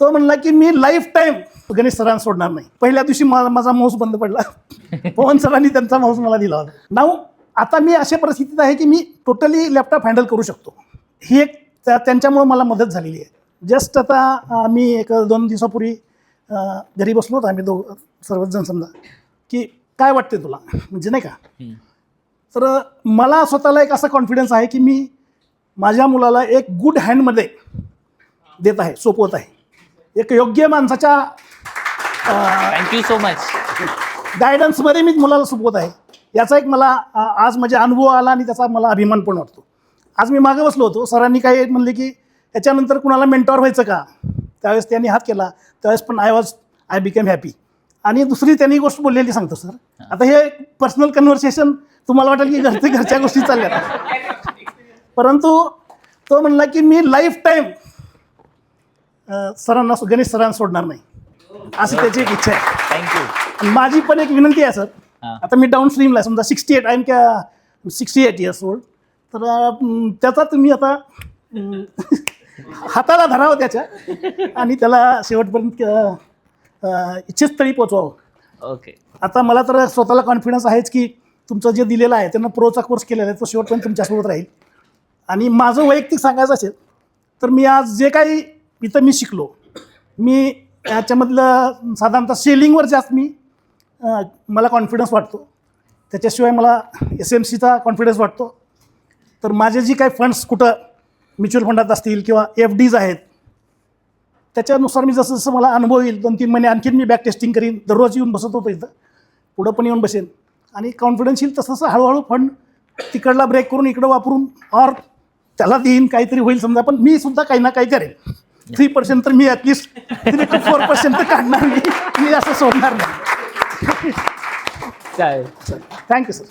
तो म्हणला की मी लाईफ टाईम गणेश सरांना सोडणार नाही. पहिल्या दिवशी माझा माऊस बंद पडला. पवन सरांनी त्यांचा माऊस मला दिला होता. नाव आता मी अशा परिस्थितीत आहे की मी टोटली लॅपटॉप हँडल करू शकतो. ही एक त्यांच्यामुळे मला मदत झालेली आहे. जस्ट आता मी एक 2 दिवसापूर्वी घरी बसलो होतो आम्ही सर्वच जण समजा की काय वाटते तुला म्हणजे नाही का. तर मला स्वतःला एक असा कॉन्फिडन्स आहे की मी माझ्या मुलाला एक गुड हँडमध्ये देत आहे, सोपवत आहे. एक योग्य माणसाच्या थँक्यू सो मच गायडन्समध्ये मी मुलाला सोपवत आहे. याचा एक मला आज म्हणजे अनुभव आला आणि त्याचा मला अभिमान पण वाटतो. आज मी मागे बसलो होतो, सरांनी काय म्हणले की याच्यानंतर कुणाला मेंटॉर व्हायचं का. त्यावेळेस त्यांनी हात केला, त्यावेळेस पण आय बिकेम हॅपी. आणि दुसरी त्यांनी गोष्ट बोललेली सांगतो सर. आता हे पर्सनल कन्व्हर्सेशन तुम्हाला वाटेल की घरच्या गोष्टी चालल्या, परंतु तो म्हणला की मी लाईफ टाईम गणेश सरांना सोडणार नाही, अशी त्याची एक इच्छा आहे. थँक्यू. माझी पण एक विनंती आहे सर. आता मी डाऊन स्ट्रीमला आहे समजा 68 आय एम 68 इयर्स ओल्ड. तर त्याचा तुम्ही आता हाताला धरावं त्याच्या आणि त्याला शेवटपर्यंत इच्छितस्थळी पोचवावं. ओके. आता मला तर स्वतःला कॉन्फिडन्स आहेच की तुमचं जे दिलेलं आहे त्यांना प्रोचा कोर्स केलेला आहे तो शेवटपर्यंत तुमच्यासोबत राहील. आणि माझं वैयक्तिक सांगायचं असेल तर मी आज जे काही इथं मी शिकलो, मी याच्यामधलं साधारणतः सेलिंगवर जास्त मला कॉन्फिडन्स वाटतो. त्याच्याशिवाय मला SMCचा कॉन्फिडन्स वाटतो. तर माझे जी काही फंड्स कुठं म्युच्युअल फंडात असतील किंवा FDs आहेत त्याच्यानुसार मी जसं जसं मला अनुभव येईल 2-3 महिने आणखीन मी बॅक टेस्टिंग करीन. दररोज येऊन बसत होतो इथं, पुढं पण येऊन बसेन आणि कॉन्फिडन्स येईल तसं तसं हळूहळू फंड तिकडला ब्रेक करून इकडं वापरून और त्याला देईन काहीतरी होईल समजा. पण मी सुद्धा काही ना काही करेन. 3% तर मी ॲटलिस्ट 3 to 4% तर काढणार मी असं सोडणार नाही. चालेल. Thank you sir.